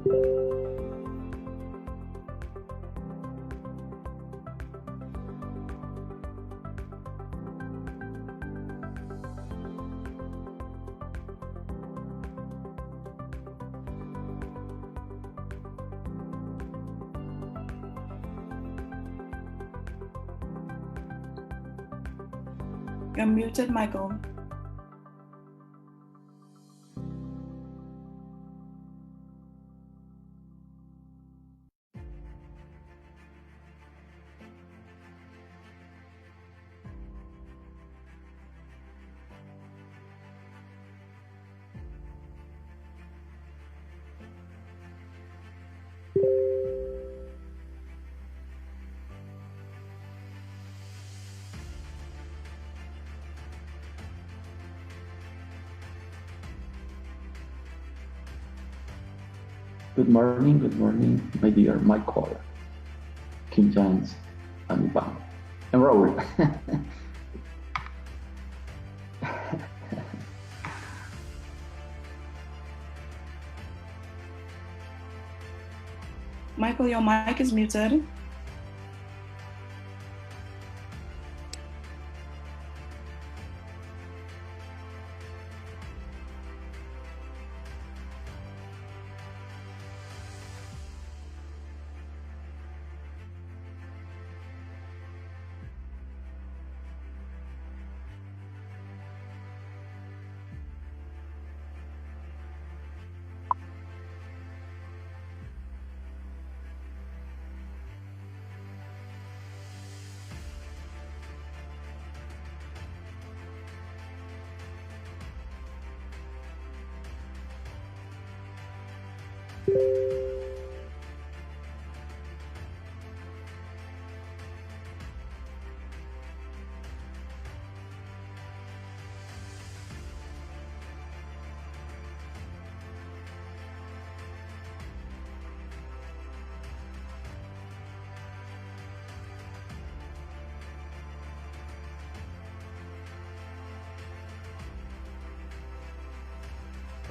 You're muted, Michael. Good morning, my dear Michael, Jayms, and Ivan, and Raul. Michael, your mic is muted.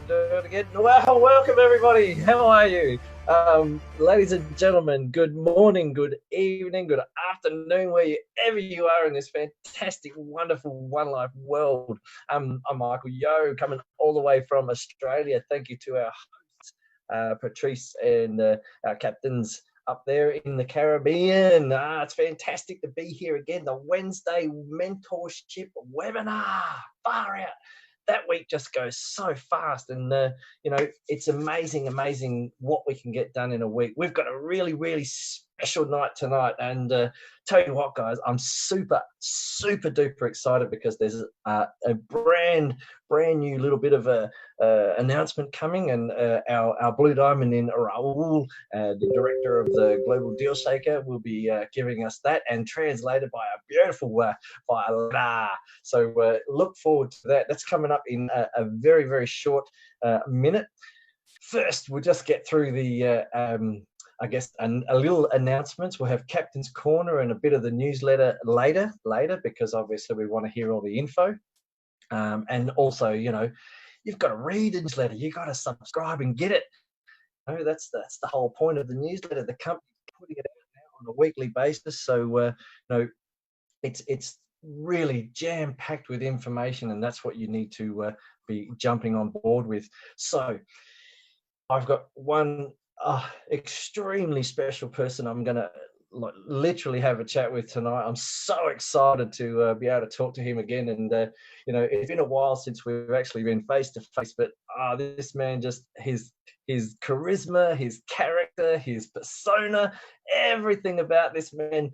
Do it again. Well, welcome everybody. How are you? Ladies and gentlemen, good morning, good evening, good afternoon, wherever you are in this fantastic, wonderful One Life world. I'm Michael Yo, coming all the way from Australia. Thank you to our hosts, Patrice and our captains up there in the Caribbean. It's fantastic to be here again. The Wednesday mentorship webinar. Far out. That week just goes so fast, and you know, it's amazing what we can get done in a week. We've got a really special night tonight, and tell you what, guys, I'm super duper excited because there's a brand new little bit of a announcement coming, and our Blue Diamond in Raul, the director of the Global Deal Shaker, will be giving us that, and translated by a beautiful Viola. So look forward to that. That's coming up in a very short minute. First, we'll just get through the I guess a little announcements. We'll have Captain's Corner and a bit of the newsletter later, because obviously we want to hear all the info. And also, you know, you've got to read the newsletter. You've got to subscribe and get it. You know, that's the whole point of the newsletter. The company's putting it out now on a weekly basis. So, you know, it's really jam-packed with information, and that's what you need to be jumping on board with. So I've got one extremely special person I'm going to literally have a chat with tonight. I'm so excited to be able to talk to him again. And, you know, it's been a while since we've actually been face to face, but this man, just his charisma, his character, his persona, everything about this man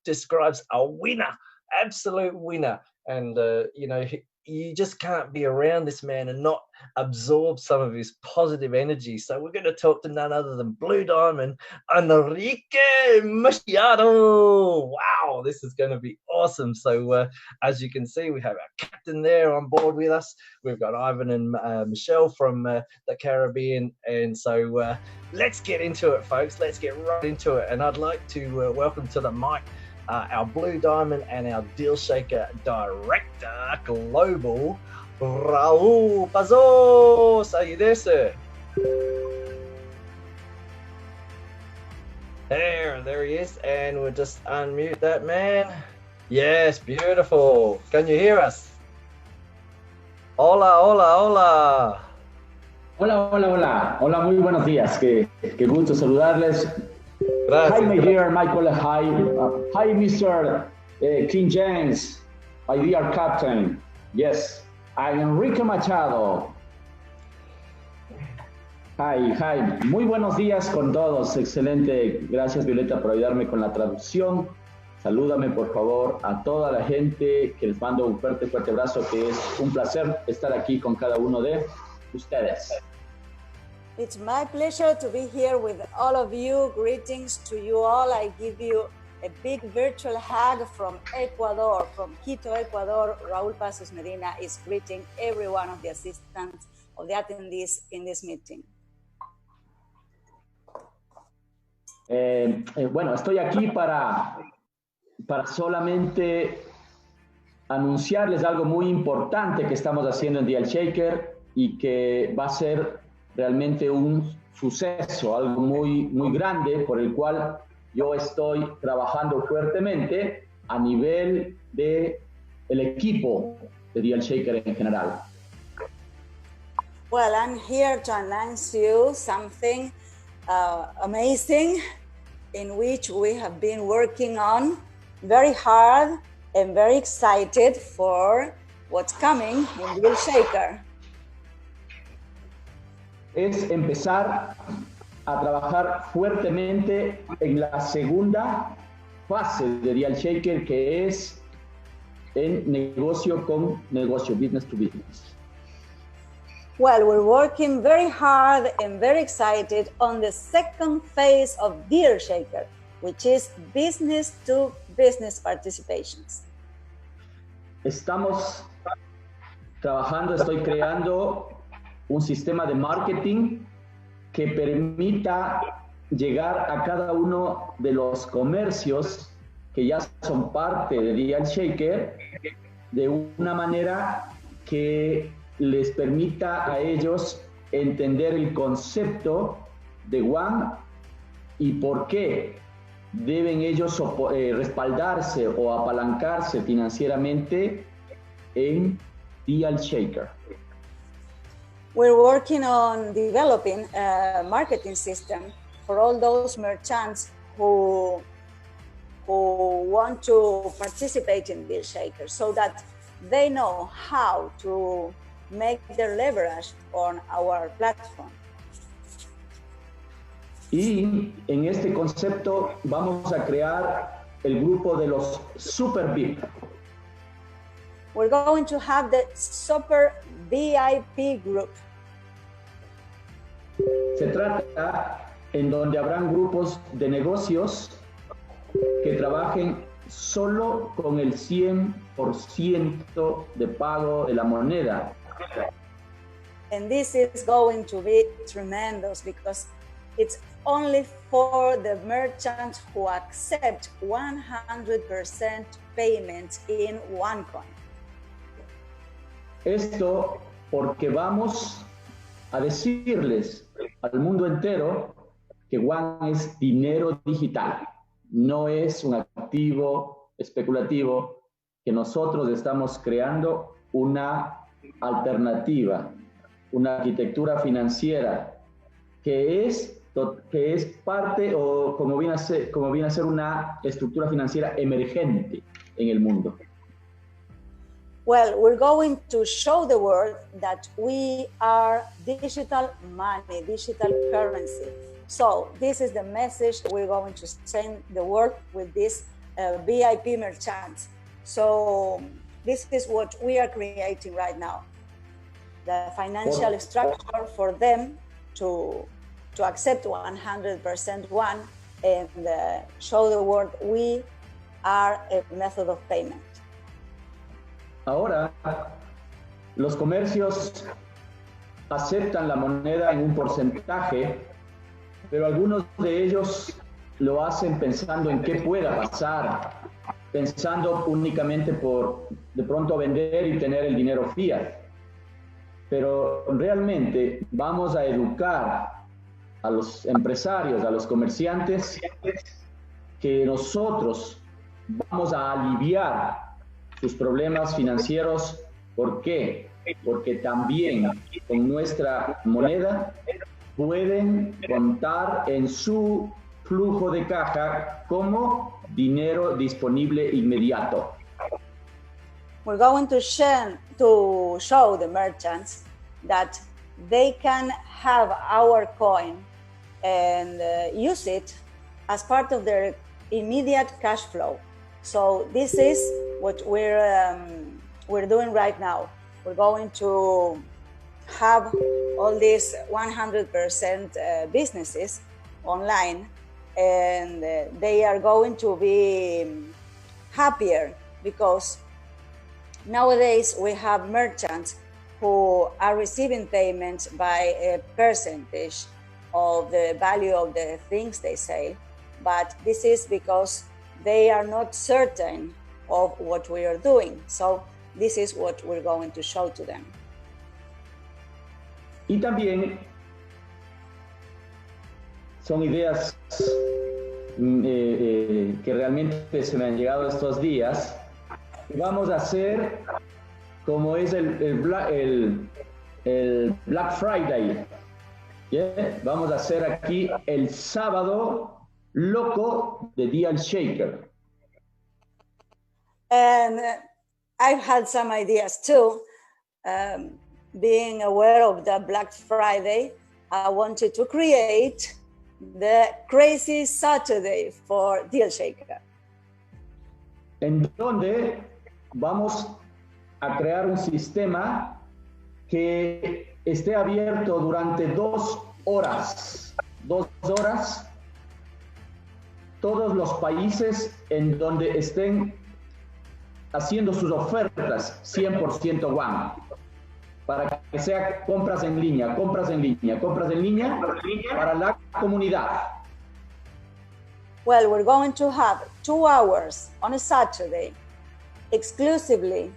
describes a winner, absolute winner. And, you know, you just can't be around this man and not absorb some of his positive energy. So we're going to talk to none other than Blue Diamond, Henrique Machado. Wow, this is going to be awesome. So as you can see, we have our captain there on board with us. We've got Ivan and Michelle from the Caribbean. And so let's get into it, folks. Let's get right into it. And I'd like to welcome to the mic our Blue Diamond and our Deal Shaker Director Global, Raul Pazos. Are you there, sir? There he is, and we'll just unmute that man. Yes, beautiful. Can you hear us? Hola, hola, hola. Hola, hola, hola. Hola, muy buenos días. Qué gusto saludarles. Gracias. Hi, my dear Michael. Hi, hi, Mr. King Jayms, my dear captain. Yes, I'm Henrique Machado. Hi. Muy buenos días con todos. Excelente. Gracias, Violeta, por ayudarme con la traducción. Salúdame, por favor, a toda la gente, que les mando un fuerte abrazo, que es un placer estar aquí con cada uno de ustedes. It's my pleasure to be here with all of you. Greetings to you all. I give you a big virtual hug from Ecuador, from Quito, Ecuador. Raul Pazos Medina is greeting every one of the assistants, of the attendees in this meeting. Bueno, estoy aquí para solamente anunciarles algo muy importante que estamos haciendo en DL Shaker y que va a ser realmente un suceso, algo muy grande, por el cual yo estoy trabajando fuertemente a nivel de el equipo de DL Shaker en general. Well, I'm here to announce you something amazing in which we have been working on very hard and very excited for what's coming in DL Shaker. Es empezar a trabajar fuertemente en la segunda fase de DL Shaker, que es en negocio con negocio, business to business. Well, we're working very hard and very excited on the second phase of DL Shaker, which is business to business participations. Estamos trabajando, estoy creando un sistema de marketing que permita llegar a cada uno de los comercios que ya son parte de DL Shaker de una manera que les permita a ellos entender el concepto de One y por qué deben ellos respaldarse o apalancarse financieramente en DL Shaker. We're working on developing a marketing system for all those merchants who want to participate in DL Shaker, so that they know how to make their leverage on our platform. Y en este concepto vamos a crear el grupo de los Super VIP. We're going to have the Super VIP group. Se trata en donde habrán grupos de negocios que trabajen solo con el 100% de pago de la moneda. And this is going to be tremendous because it's only for the merchants who accept 100% payments in OneCoin. Esto porque vamos a decirles al mundo entero que One es dinero digital, no es un activo especulativo, que nosotros estamos creando una alternativa, una arquitectura financiera que es parte o como viene a ser una estructura financiera emergente en el mundo. Well, we're going to show the world that we are digital money, digital currency. So this is the message we're going to send the world with this VIP merchants. So this is what we are creating right now. The financial structure for them to accept 100% One and show the world we are a method of payment. Ahora, los comercios aceptan la moneda en un porcentaje, pero algunos de ellos lo hacen pensando en qué pueda pasar, pensando únicamente por de pronto vender y tener el dinero fiat. Pero realmente vamos a educar a los empresarios, a los comerciantes, que nosotros vamos a aliviar sus problemas financieros. ¿Por qué? Porque también con nuestra moneda pueden contar en su flujo de caja como dinero disponible inmediato. We're going to show the merchants that they can have our coin and use it as part of their immediate cash flow. So this is what we're doing right now. We're going to have all these 100% businesses online, and they are going to be happier because nowadays we have merchants who are receiving payments by a percentage of the value of the things they sell, but this is because they are not certain of what we are doing. So this is what we're going to show to them. Y también son ideas que realmente se me han llegado estos días. Vamos a hacer como es el Black Friday. ¿Yeah? Vamos a hacer aquí el sábado loco de Deal Shaker. And I've had some ideas too. Being aware of the Black Friday, I wanted to create the Crazy Saturday for Deal Shaker. En donde vamos a crear un sistema que esté abierto durante 2 horas. 2 horas. Todos los países en donde estén haciendo sus ofertas 100% One. Para que sea compras en línea para la comunidad. Well, we're going to have 2 hours on a Saturday, exclusively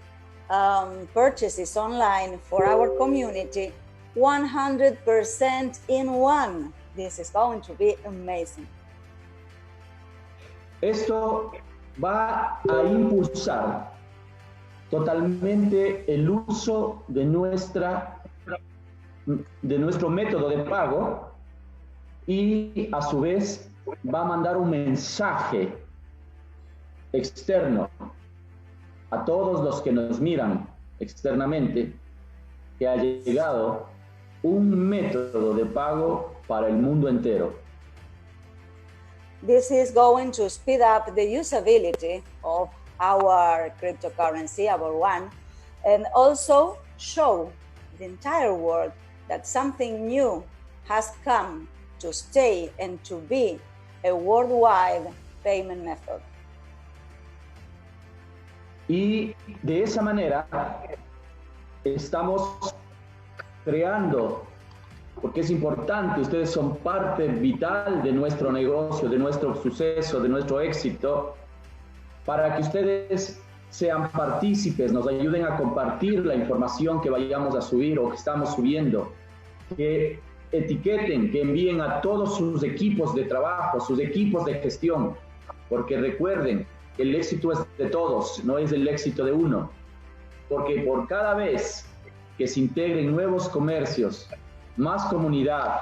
purchases online for our community, 100% in one. This is going to be amazing. Esto va a impulsar totalmente el uso de nuestro método de pago y a su vez va a mandar un mensaje externo a todos los que nos miran externamente que ha llegado un método de pago para el mundo entero. This is going to speed up the usability of our cryptocurrency, our One, and also show the entire world that something new has come to stay and to be a worldwide payment method. Y de esa manera estamos creando, porque es importante, ustedes son parte vital de nuestro negocio, de nuestro suceso, de nuestro éxito, para que ustedes sean partícipes, nos ayuden a compartir la información que vayamos a subir o que estamos subiendo, que etiqueten, que envíen a todos sus equipos de trabajo, sus equipos de gestión, porque recuerden, el éxito es de todos, no es el éxito de uno, porque por cada vez que se integren nuevos comercios, más comunidad,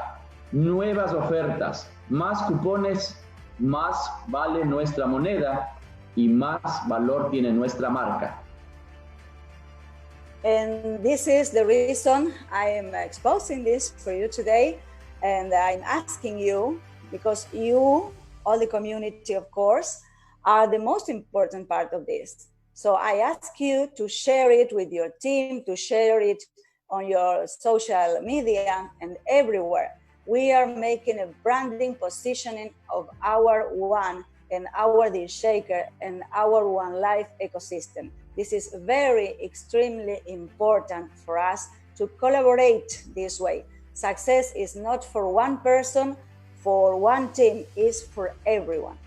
nuevas ofertas, más cupones, más vale nuestra moneda y más valor tiene nuestra marca. And this is the reason I am exposing this for you today, and I'm asking you, because you, all the community, of course, are the most important part of this. So I ask you to share it with your team, to share it on your social media and everywhere. We are making a branding positioning of our One and our Deal Shaker and our OneLife ecosystem. This is very extremely important for us to collaborate this way. Success is not for one person, for one team, it's for everyone.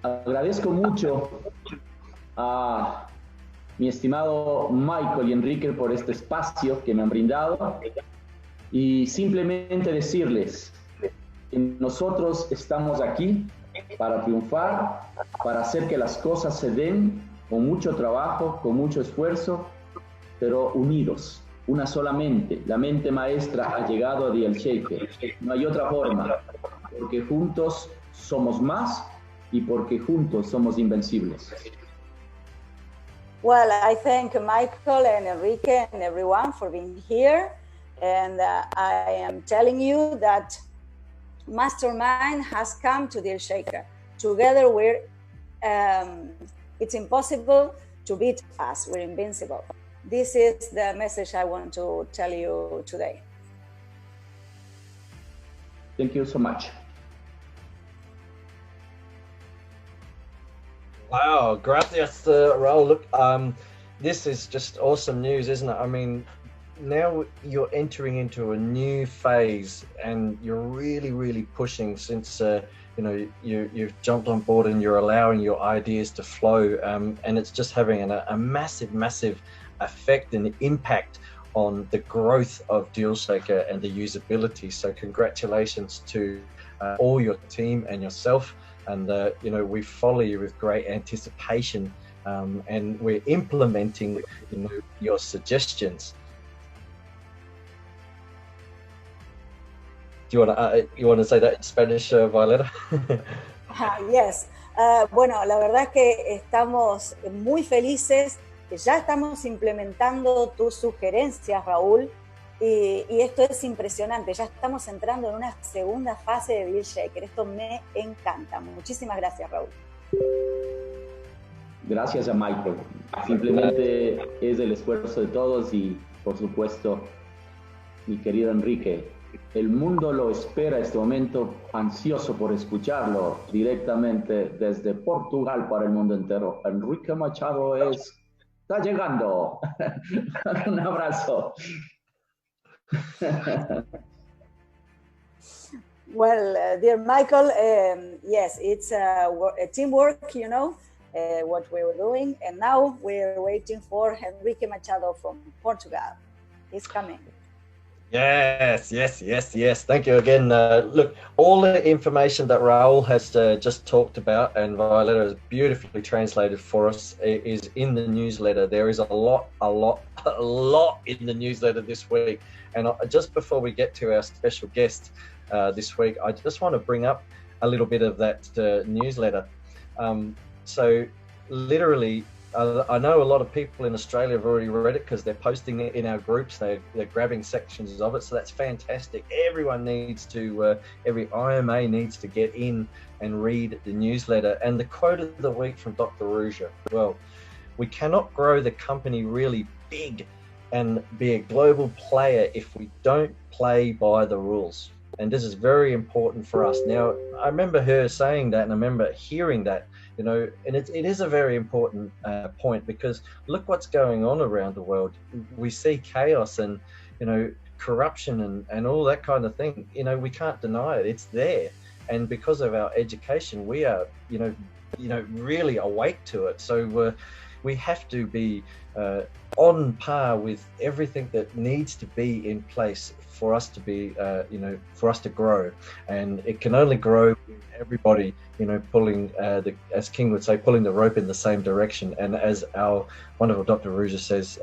Agradezco mucho a mi estimado Michael y Henrique por este espacio que me han brindado Y simplemente decirles que nosotros estamos aquí para triunfar, para hacer que las cosas se den con mucho trabajo, con mucho esfuerzo, pero unidos, una sola mente. La mente maestra ha llegado a The Shaker. No hay otra forma, porque juntos somos más y porque juntos somos invencibles. Well, I thank Michael and Enrique and everyone for being here. And I am telling you that Mastermind has come to the Shaker. Together, it's impossible to beat us. We're invincible. This is the message I want to tell you today. Thank you so much. Wow, gracias, Raul. Look, this is just awesome news, isn't it? I mean, now you're entering into a new phase, and you're really pushing since you've jumped on board and you're allowing your ideas to flow, and it's just having a massive effect and impact on the growth of DealShaker and the usability. So congratulations to all your team and yourself. And we follow you with great anticipation, and we're implementing your suggestions. Do you want to say that in Spanish, Violeta? Yes. Bueno, la verdad es que estamos muy felices. Ya estamos implementando tus sugerencias, Raúl, y esto es impresionante. Ya estamos entrando en una segunda fase de DealShaker. Esto me encanta. Muchísimas gracias, Raúl. Gracias a Michael. Simplemente es el esfuerzo de todos y, por supuesto, mi querido Enrique. El mundo lo espera este momento, ansioso por escucharlo directamente desde Portugal para el mundo entero. Henrique Machado está llegando. Un abrazo. Well, dear Michael, yes, it's a teamwork, what we were doing. And now we're waiting for Henrique Machado from Portugal. He's coming. Yes. Thank you again. Look, all the information that Raul has just talked about and Violeta has beautifully translated for us is in the newsletter. There is a lot in the newsletter this week. And just before we get to our special guest this week, I just want to bring up a little bit of that newsletter. So literally, I know a lot of people in Australia have already read it because they're posting it in our groups. They're grabbing sections of it, so that's fantastic. Everyone needs to, every IMA needs to get in and read the newsletter. And the quote of the week from Dr. Ruja, well, we cannot grow the company really big and be a global player if we don't play by the rules. And this is very important for us. Now, I remember her saying that, and I remember hearing that, and it is a very important point, because look what's going on around the world. We see chaos and, corruption and all that kind of thing. We can't deny it. It's there. And because of our education, we are, really awake to it. So we have to be on par with everything that needs to be in place for us to be, for us to grow. And it can only grow with everybody, pulling, as King would say, pulling the rope in the same direction. And as our wonderful Dr. Ruja says,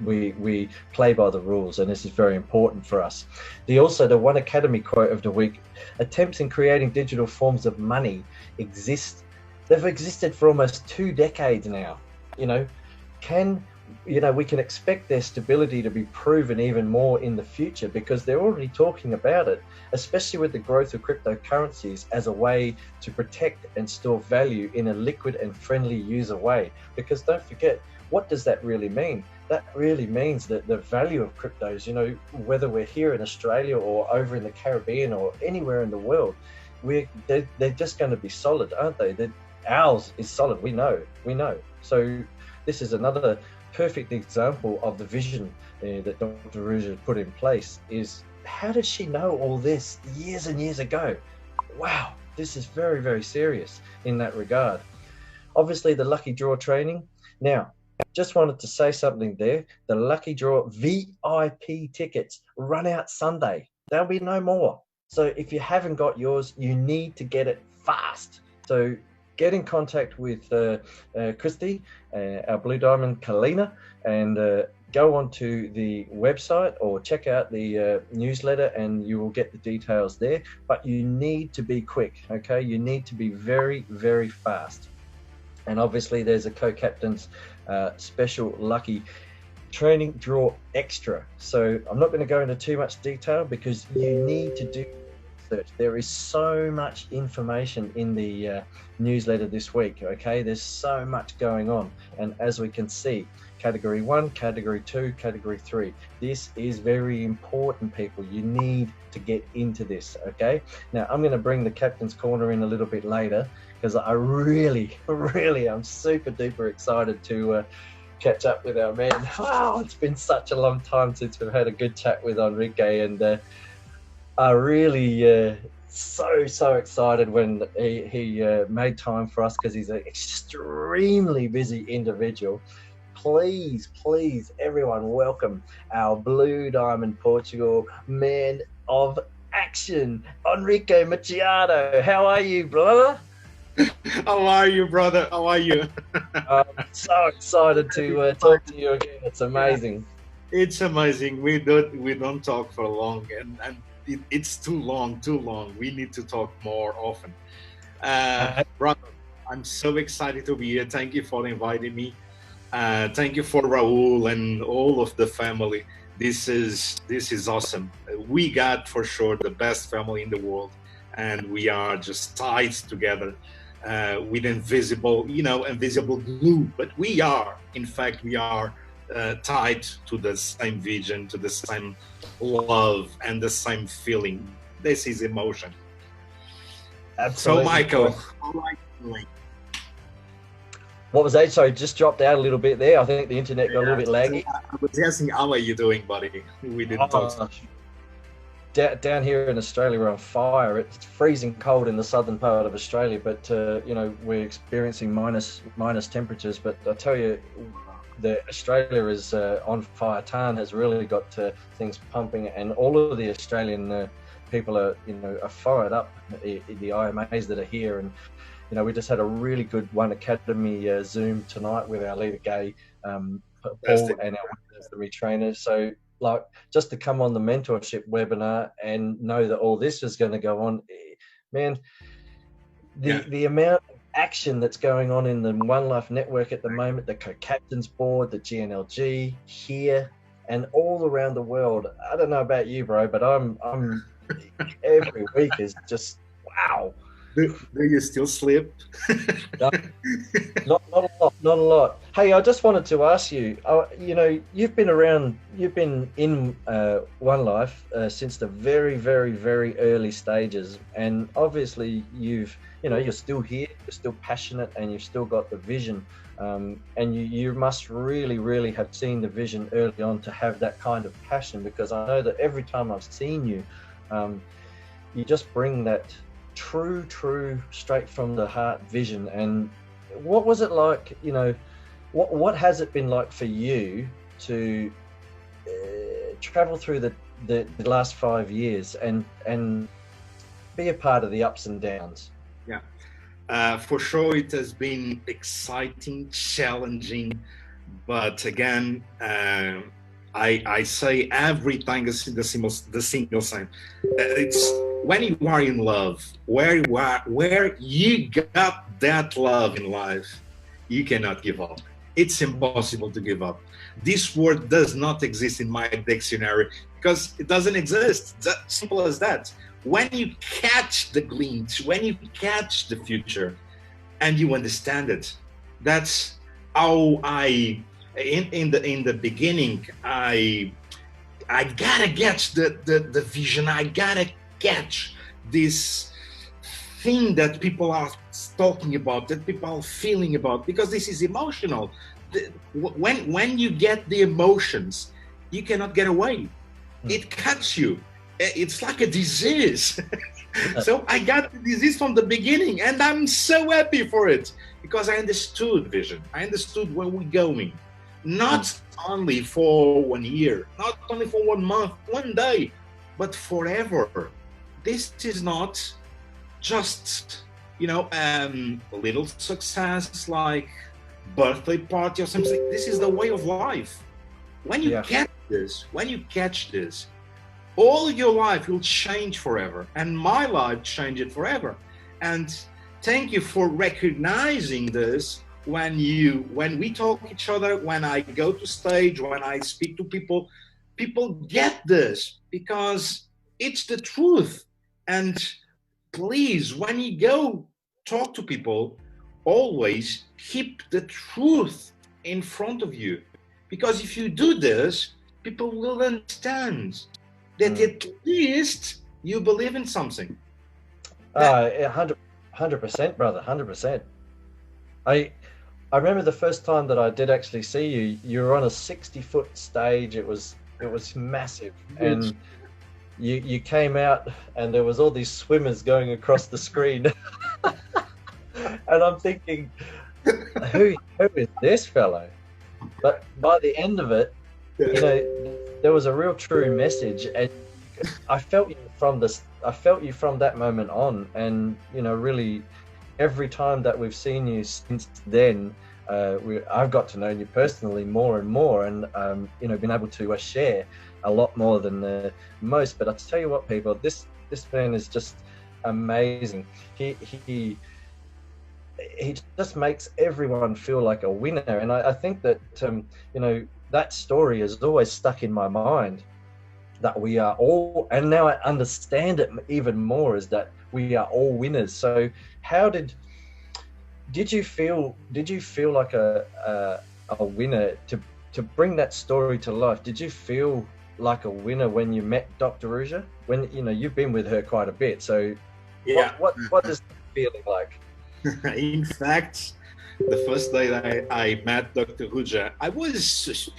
we play by the rules, and this is very important for us. The One Academy quote of the week: attempts in creating digital forms of money exist. They've existed for almost 2 decades now. We can expect their stability to be proven even more in the future, because they're already talking about it, especially with the growth of cryptocurrencies as a way to protect and store value in a liquid and friendly user way. Because don't forget, what does that really mean? That really means that the value of cryptos, whether we're here in Australia or over in the Caribbean or anywhere in the world, they're just going to be solid, aren't they? Ours is solid. We know. So this is another perfect example of the vision that Dr. Ruja put in place. Is how did she know all this years and years ago? Wow, this is very, very serious in that regard. Obviously, the lucky draw training. Now, Just wanted to say something there. The lucky draw VIP tickets run out Sunday. There'll be no more. So if you haven't got yours, you need to get it fast. So get in contact with Christy, our Blue Diamond Kalina, and go onto the website or check out the newsletter, and you will get the details there. But you need to be quick, okay? You need to be very, very fast. And obviously there's a co-captain's special lucky training draw extra. So I'm not going to go into too much detail because you need to do research. There is so much information in the newsletter this week, okay? There's so much going on. And as we can see, Category 1, Category 2, Category 3. This is very important, people. You need to get into this, okay? Now, I'm going to bring the Captain's Corner in a little bit later because I really, I'm super duper excited to catch up with our man. Wow, it's been such a long time since we've had a good chat with Henrique, and I really so excited when he made time for us because he's an extremely busy individual. Please, everyone, welcome our Blue Diamond Portugal man of action, Henrique Machado. How are you, brother? How are you, brother? How are you? I'm so excited to talk to you again. It's amazing. It's amazing. We don't talk for long, and it's too long. We need to talk more often. Brother, I'm so excited to be here. Thank you for inviting me. Thank you for Raul and all of the family. This is awesome. We got for sure the best family in the world, and we are just tied together with invisible glue. But we are tied to the same vision, to the same love, and the same feeling. This is emotion. Absolutely. So, Michael, how are you doing? What was that? Sorry, just dropped out a little bit there. I think the internet got a little bit laggy. I was asking, how are you doing, buddy? We didn't talk. Down here in Australia, we're on fire. It's freezing cold in the southern part of Australia, but we're experiencing minus temperatures. But I tell you, Australia is on fire. Tarn has really got things pumping, and all of the Australian people are fired up. The IMAs that are here, and we just had a really good One Academy Zoom tonight with our leader Gay, Paul, and our Academy trainers. So, just to come on the mentorship webinar and know that all this is going to go on, man, the amount of action that's going on in the OneLife network at the moment, the co-captains board, the GNLG here, and all around the world. I don't know about you, bro, but I'm every week is just wow. Do you still sleep? Not a lot. Hey, I just wanted to ask you, you've been in OneLife since the very, very, very early stages, and obviously you're still here, you're still passionate, and you've still got the vision, and you must really, really have seen the vision early on to have that kind of passion, because I know that every time I've seen you, you just bring that true straight from the heart vision. And what was it like, what has it been like for you to travel through the last 5 years and be a part of the ups and downs? For sure it has been exciting, challenging, but again, I say everything is the single sign. It's when you are in love, where you got that love in life, you cannot give up. It's impossible to give up. This word does not exist in my dictionary because it doesn't exist. It's as simple as that. When you catch the glimpse, when you catch the future, and you understand it, that's how in the beginning, I gotta catch the vision. I gotta catch this thing that people are talking about, that people are feeling about, because this is emotional. When you get the emotions, you cannot get away. It cuts you. It's like a disease. So I got the disease from the beginning, and I'm so happy for it because I understood vision. I understood where we're going. not only for 1 year, not only for 1 month, 1 day, but forever. This is not just, you know, a little success like birthday party or something. This is the way of life. When you catch this, all your life will change forever, and my life changed forever. And thank you for recognizing this. When we talk each other, when I go to stage, when I speak to people, people get this because it's the truth. And please, when you go talk to people, always keep the truth in front of you, because if you do this, people will understand that at least you believe in something. 100%, brother, 100%. I remember the first time that I did actually see you. You were on a 60-foot stage. It was massive, and you came out, and there was all these swimmers going across the screen, and I'm thinking, who is this fellow? But by the end of it, you know, there was a real true message, and I felt you from that moment on, and you know, really, every time that we've seen you since then, I've got to know you personally more and more, and you know, been able to share a lot more than most. But I'll tell you what, people, this man is just amazing. He just makes everyone feel like a winner, and I think that you know, that story is always stuck in my mind, that we are all, and now I understand it even more, is that we are all winners. So how did you feel like a winner to bring that story to life? Did you feel like a winner when you met Dr. Ruja? When, you know, you've been with her quite a bit, so Yeah. what is the feeling like? In fact, the first day that I met Dr. Ruja, I was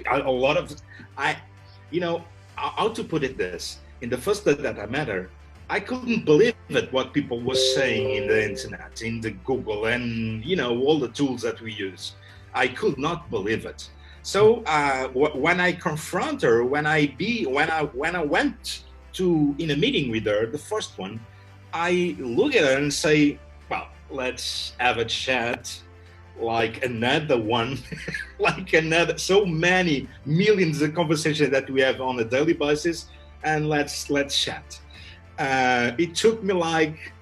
you know, how to put it this, in the first day that I met her, I couldn't believe it, what people were saying in the internet, in the Google, and you know, all the tools that we use. I could not believe it. So when I confront her, when I went to in a meeting with her, the first one, I look at her and say, well, let's have a chat, like another one, like another, so many millions of conversations that we have on a daily basis, and let's chat. It took me like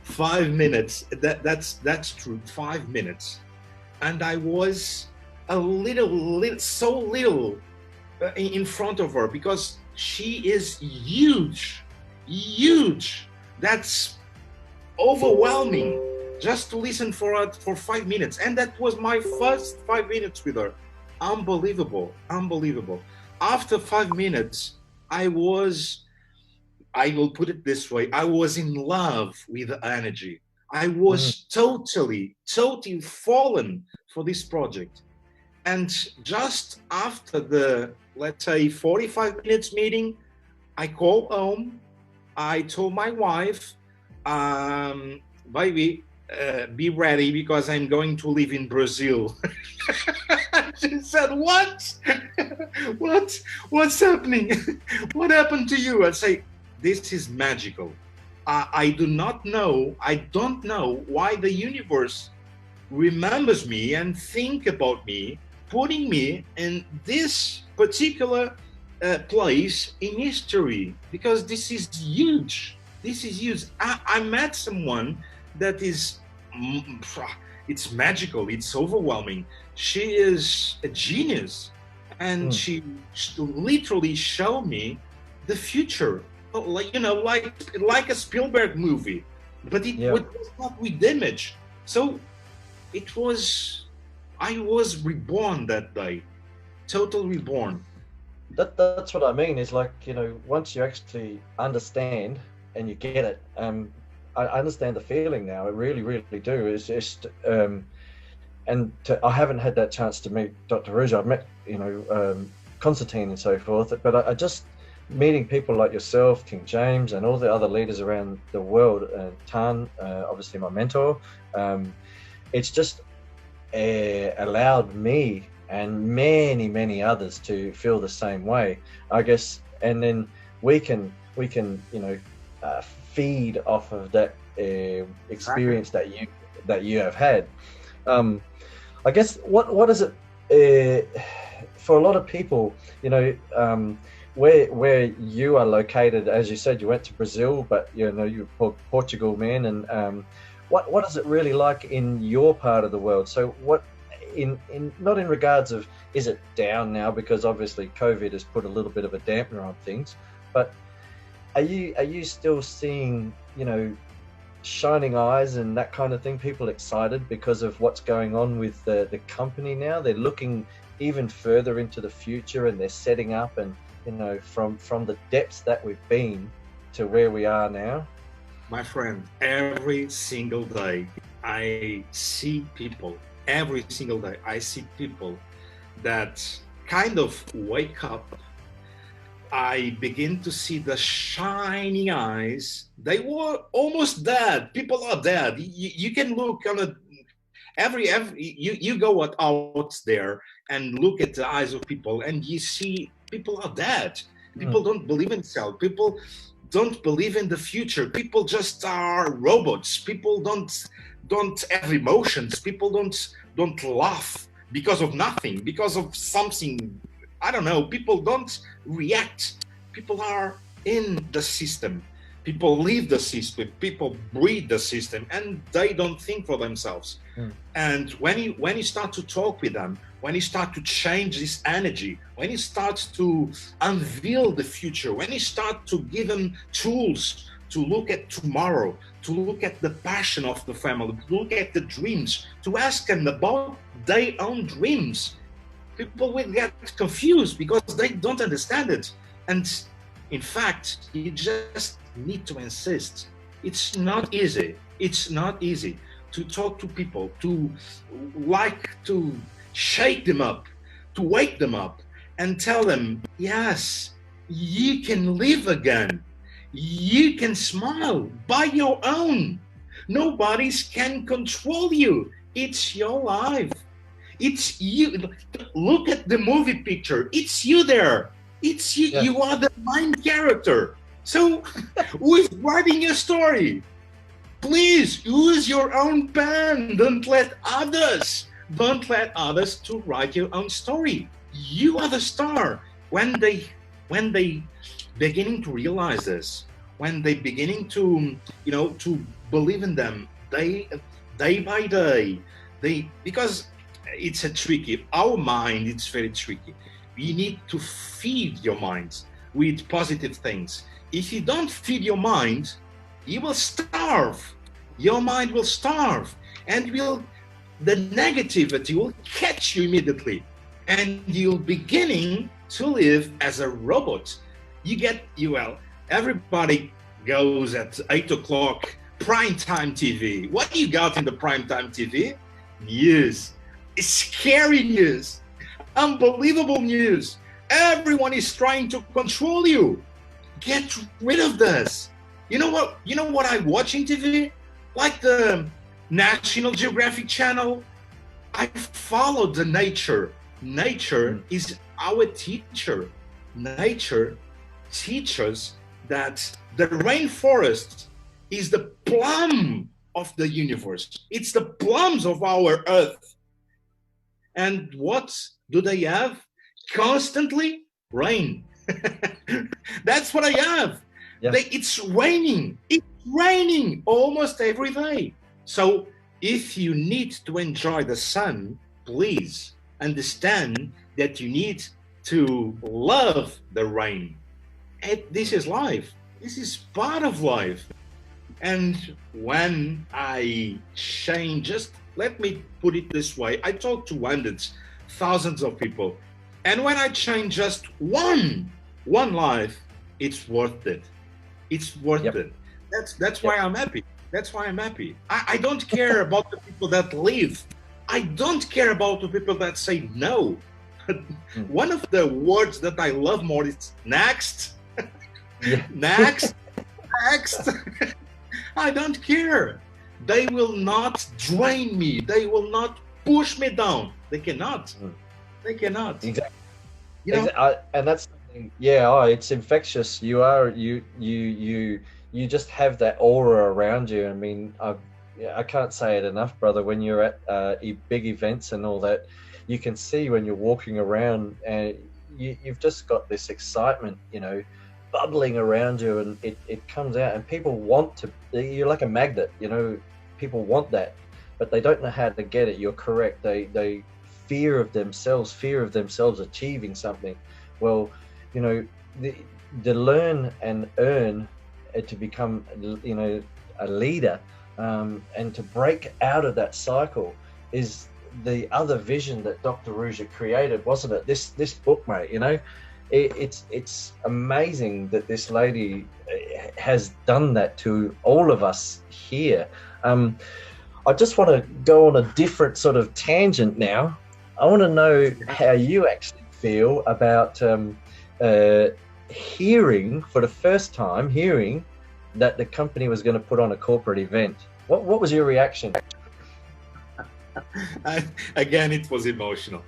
5 minutes. That's true, 5 minutes, and I was so little in front of her, because she is huge. That's overwhelming just to listen for 5 minutes, and that was my first 5 minutes with her. Unbelievable. After 5 minutes, I will put it this way, I was in love with the energy. I was totally fallen for this project. And just after the, let's say, 45 minutes meeting, I called home. I told my wife, baby, be ready, because I'm going to live in Brazil. She said, what? What's happening? What happened to you? I say, this is magical. I don't know why the universe remembers me and think about me, putting me in this particular place in history, because this is huge. I met someone that is, it's magical, it's overwhelming. She is a genius, and she literally showed me the future, like, you know, like a Spielberg movie, but it was not with image. So I was reborn that day, totally reborn. That's what I mean, is like, you know, once you actually understand and you get it, I understand the feeling now. I really do. It's just, I haven't had that chance to meet Dr. Ruja. I've met, you know, Constantine and so forth, but I just, meeting people like yourself, King Jayms, and all the other leaders around the world, Tan, obviously my mentor, it's just allowed me and many others to feel the same way, I guess. And then we can feed off of that experience that you have had. I guess what is it for a lot of people, where you are located? As you said, you went to Brazil, but you're Portugal, man. And what is it really like in your part of the world? So what in not in regards of, is it down now, because obviously COVID has put a little bit of a dampener on things, but are you still seeing shining eyes and that kind of thing, people excited because of what's going on with the company now? They're looking even further into the future, and they're setting up, and from the depths that we've been to where we are now. My friend, every single day I see people, every single day I see people that kind of wake up. I begin to see the shining eyes. They were almost dead. People are dead. You can look on you go out there and look at the eyes of people, and you see people are dead. People don't believe in themselves. People don't believe in the future. People just are robots. People don't have emotions. People don't laugh because of nothing, because of something. I don't know. People don't react. People are in the system. People live the system. People breathe the system, and they don't think for themselves. And when you start to talk with them, when you start to change this energy, when you start to unveil the future, when you start to give them tools to look at tomorrow, to look at the passion of the family, to look at the dreams, to ask them about their own dreams, people will get confused because they don't understand it. And in fact, you just need to insist. It's not easy. It's not easy to talk to people, to shake them up, to wake them up and tell them, yes, you can live again. You can smile by your own. Nobody can control you. It's your life. It's you. Look at the movie picture. It's you there. It's you. Yeah. You are the main character. So who is writing your story? Please use your own pen. Don't let others to write your own story. You are the star. When they beginning to realize this, when they beginning to to believe in them day by day, because it's our mind, it's very tricky. You need to feed your mind with positive things. If you don't feed your mind, you will starve. Your mind will starve, and the negativity will catch you immediately, and you're beginning to live as a robot. Everybody goes at 8 o'clock primetime TV. What do you got in the primetime TV? News. Scary news. Unbelievable news. Everyone is trying to control you. Get rid of this. You know what I watch in TV? Like the National Geographic channel. I follow the nature. Nature is our teacher. Nature teaches that the rainforest is the plum of the universe. It's the plums of our earth. And what do they have? Constantly rain. That's what I have. Yeah. It's raining. It's raining almost every day. So if you need to enjoy the sun, please understand that you need to love the rain. And this is life. This is part of life. And when I change, just let me put it this way. I talk to hundreds, thousands of people. And when I change just one life, it's worth it. It's worth it. That's why I'm happy. That's why I'm happy. I don't care about the people that leave. I don't care about the people that say no. One of the words that I love more is next. Next. I don't care. They will not drain me. They will not push me down. They cannot. They cannot. Exactly. You know? And that's something, yeah, it's infectious. You just have that aura around you. I mean, I can't say it enough, brother. When you're at big events and all that, you can see when you're walking around, and you've just got this excitement, bubbling around you, and it comes out, and people want to. You're like a magnet, People want that, but they don't know how to get it. You're correct. They fear of themselves achieving something. Well, the learn and earn to become, a leader, and to break out of that cycle is the other vision that Dr. Ruja created, wasn't it? This book, mate, it's amazing that this lady has done that to all of us here. I just want to go on a different sort of tangent now. I want to know how you actually feel about hearing for the first time that the company was going to put on a corporate event. What was your reaction? Again, it was emotional.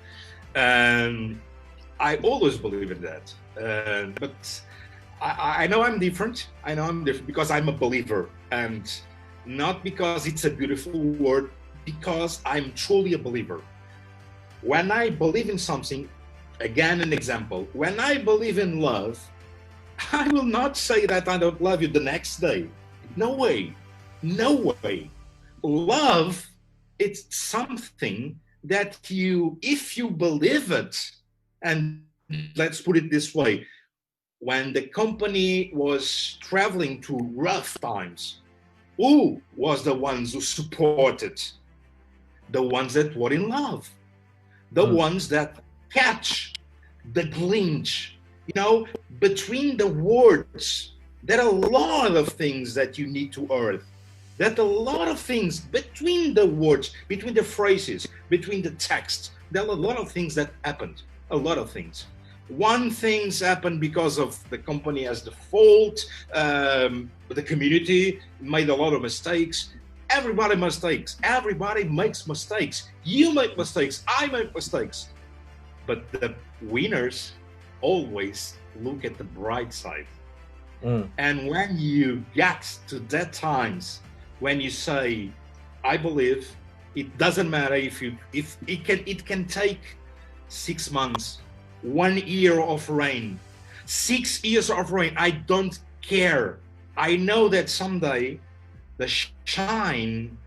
I always believe in that. But I know I'm different. I know I'm different because I'm a believer, and not because it's a beautiful word, because I'm truly a believer. When I believe in something, again, an example, when I believe in love, I will not say that I don't love you the next day. No way. No way. Love, it's something that if you believe it, and let's put it this way, when the company was traveling through rough times, who was the ones who supported? The ones that were in love. The ones that catch the glitch, between the words. There are a lot of things that you need to earth. There are a lot of things between the words, between the phrases, between the text. There are a lot of things that happened. A lot of things. One thing's happened because of the company as the fault, the community made a lot of mistakes. Everybody makes mistakes. You make mistakes, I make mistakes. But the winners always look at the bright side. And when you get to that times when you say, I believe, it doesn't matter if it can take 6 months, 1 year of rain, 6 years of rain, I don't care. I know that someday the shine,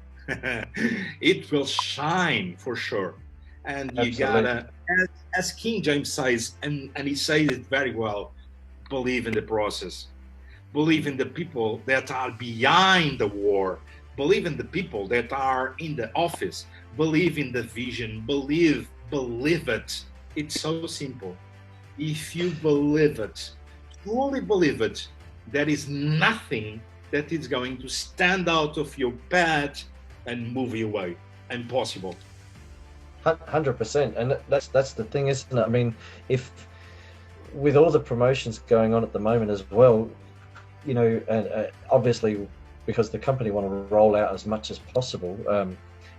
it will shine for sure. And you gotta, as King James says, and he says it very well, believe in the process. Believe in the people that are behind the war. Believe in the people that are in the office. Believe in the vision. Believe it. It's so simple. If you believe it, truly believe it, there is nothing that is going to stand out of your path and move you away. Impossible. 100%. And that's the thing, isn't it? I mean, if with all the promotions going on at the moment as well, and obviously because the company want to roll out as much as possible,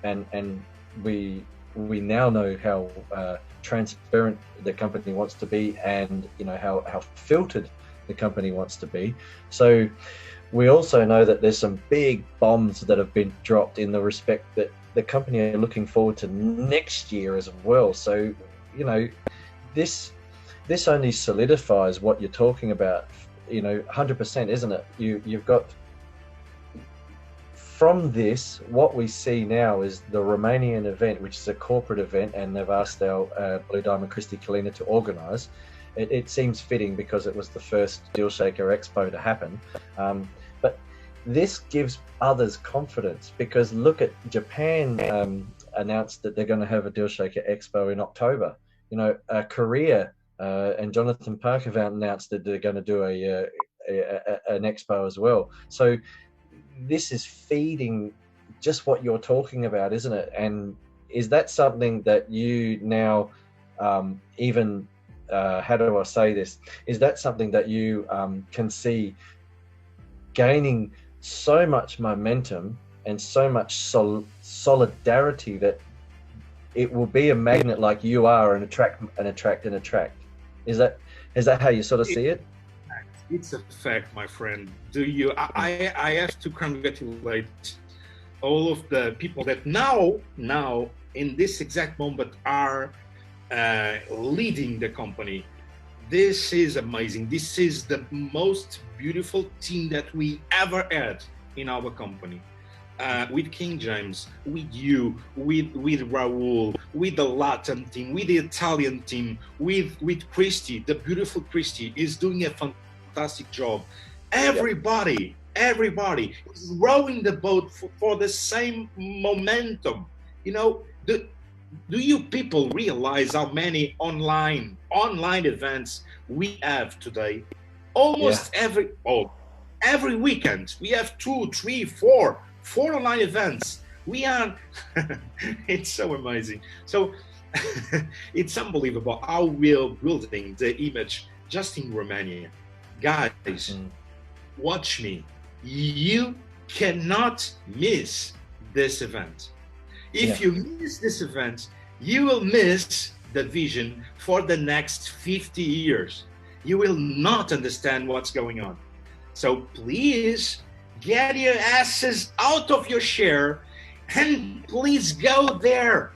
and we now know how transparent the company wants to be, and how filtered the company wants to be. So we also know that there's some big bombs that have been dropped in the respect that the company are looking forward to next year as well. So this only solidifies what you're talking about, 100%, isn't it? You've got, from this, what we see now is the Romanian event, which is a corporate event, and they've asked our Blue Diamond Christy Kalina to organise. It seems fitting because it was the first Deal Shaker Expo to happen. But this gives others confidence, because look at Japan announced that they're going to have a Deal Shaker Expo in October. Korea and Jonathan Park have announced that they're going to do an expo as well. So this is feeding just what you're talking about, isn't it? And is that something that you now even how do I say this? Is that something that you can see gaining so much momentum and so much solidarity that it will be a magnet like you are, and attract and attract and attract. Is that how you sort of see it? It's a fact, my friend. I have to congratulate all of the people that now in this exact moment are leading the company. This is amazing. This is the most beautiful team that we ever had in our company. With King Jayms, with you, with Raul, with the Latin team, with the Italian team, with Christy, the beautiful Christy is doing a fantastic job. Everybody is rowing the boat for the same momentum. You know, do you people realize how many online events we have today? Almost every weekend we have 2, 3, 4 online events. We are it's so amazing. So it's unbelievable how we're building the image just in Romania. Guys, watch me. You cannot miss this event. If you miss this event, you will miss the vision for the next 50 years. You will not understand what's going on. So please get your asses out of your chair and please go there.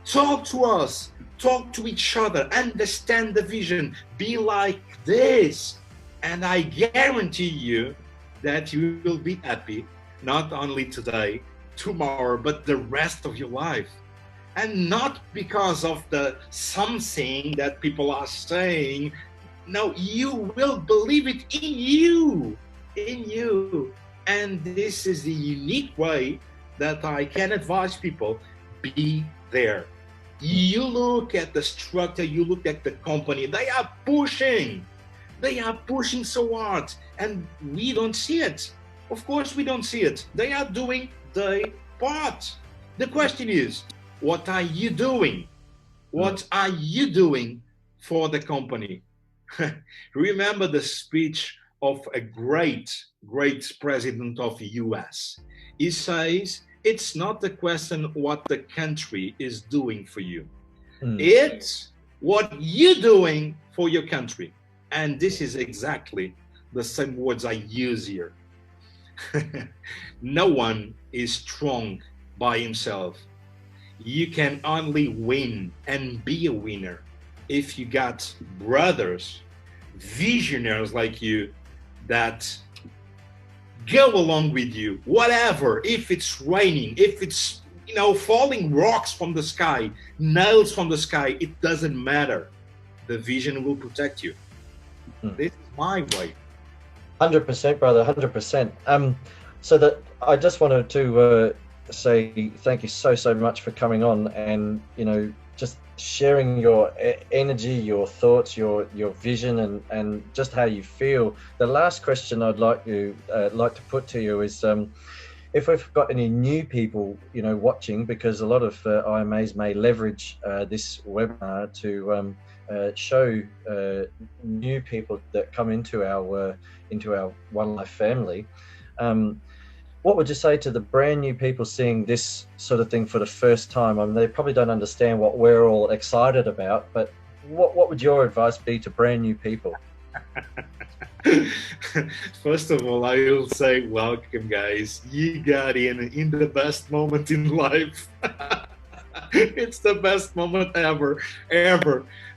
Talk to us, talk to each other, understand the vision, be like this. And I guarantee you that you will be happy, not only today, tomorrow, but the rest of your life. And not because of the something that people are saying. No, you will believe it in you. And this is the unique way that I can advise people, be there. You look at the structure, you look at the company, they are pushing so hard, and we don't see it. Of course we don't see it. They are doing their part. The question is, what are you doing? What are you doing for the company? Remember the speech of a great president of the US. He says, it's not the question what the country is doing for you. It's what you're doing for your country. And this is exactly the same words I use here. No one is strong by himself. You can only win and be a winner if you got brothers, visionaries like you that go along with you, whatever, if it's raining, if it's, you know, falling rocks from the sky, nails from the sky, it doesn't matter. The vision will protect you. This is my way. 100%, brother, 100%. So that I just wanted to say thank you so much for coming on, and, you know, just sharing your energy, your thoughts, your vision, and just how you feel. The last question I'd like to put to you is, if we've got any new people, you know, watching, because a lot of IMAs may leverage this webinar to show new people that come into our OneLife family. What would you say to the brand new people seeing this sort of thing for the first time? I mean, they probably don't understand what we're all excited about, but what would your advice be to brand new people? First of all, I will say welcome, guys. You got in the best moment in life. It's the best moment ever.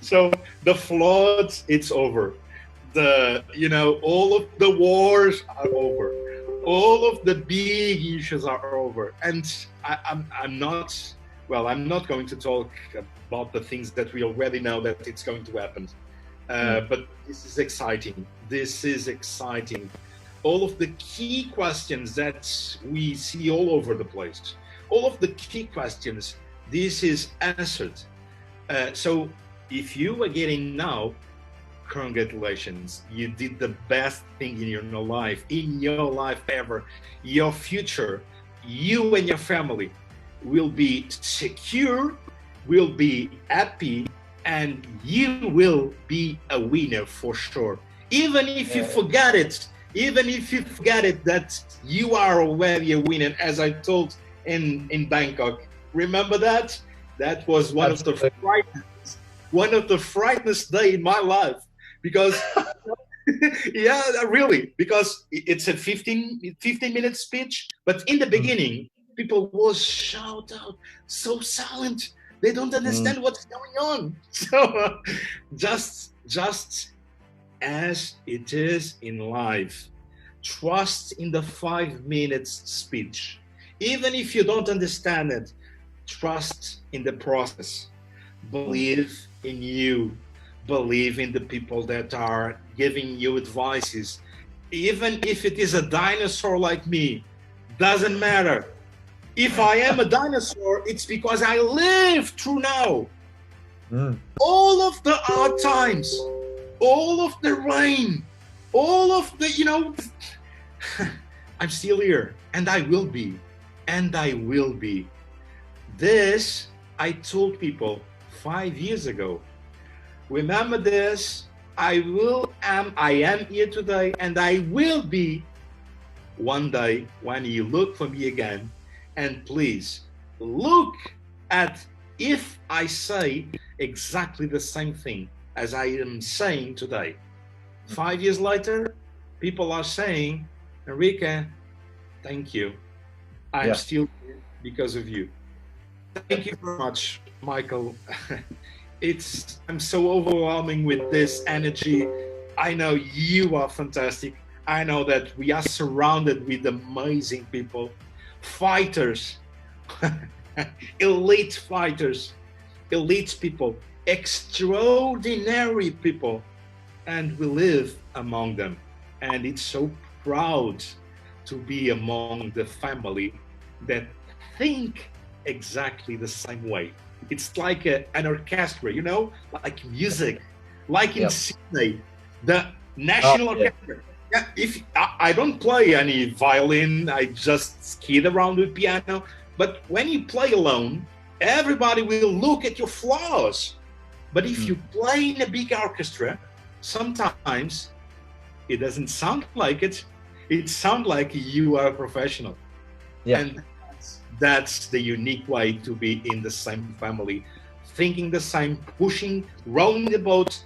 So the floods, it's over. All of the wars are over. All of the big issues are over. And I'm not going to talk about the things that we already know that it's going to happen. But this is exciting. All of the key questions that we see all over the place, all of the key questions, this is answered. So if you are getting now, congratulations, you did the best thing in your life ever. Your future, you and your family will be secure, will be happy, and you will be a winner for sure. Even if you forget it, that you are already a winner, as I told in Bangkok. Remember that? That was one of the frightest day in my life, because yeah, really, because it's a 15-minute speech, but in the beginning, people was shout out, so silent. They don't understand what's going on. So just as it is in life, trust in the 5 minutes speech. Even if you don't understand it, trust in the process. Believe in you. Believe in the people that are giving you advices. Even if it is a dinosaur like me, doesn't matter. If I am a dinosaur, it's because I live through now. All of the hard times, all of the rain, all of the, I'm still here, and I will be, This, I told people 5 years ago. Remember this, I am here today, and I will be one day when you look for me again. And please look at if I say exactly the same thing as I am saying today. 5 years later, people are saying, Henrique, thank you. I'm still here because of you. Thank you very much, Michael. I'm so overwhelming with this energy. I know you are fantastic. I know that we are surrounded with amazing people. Fighters, elite fighters, elite people, extraordinary people, and we live among them. And it's so proud to be among the family that think exactly the same way. It's like an orchestra, like music, like in Sydney, the National Orchestra. Yeah, if I don't play any violin, I just skid around with piano. But when you play alone, everybody will look at your flaws. But if you play in a big orchestra, sometimes it doesn't sound like it. It sounds like you are a professional. Yeah. And that's the unique way to be in the same family, thinking the same, pushing, rowing the boat.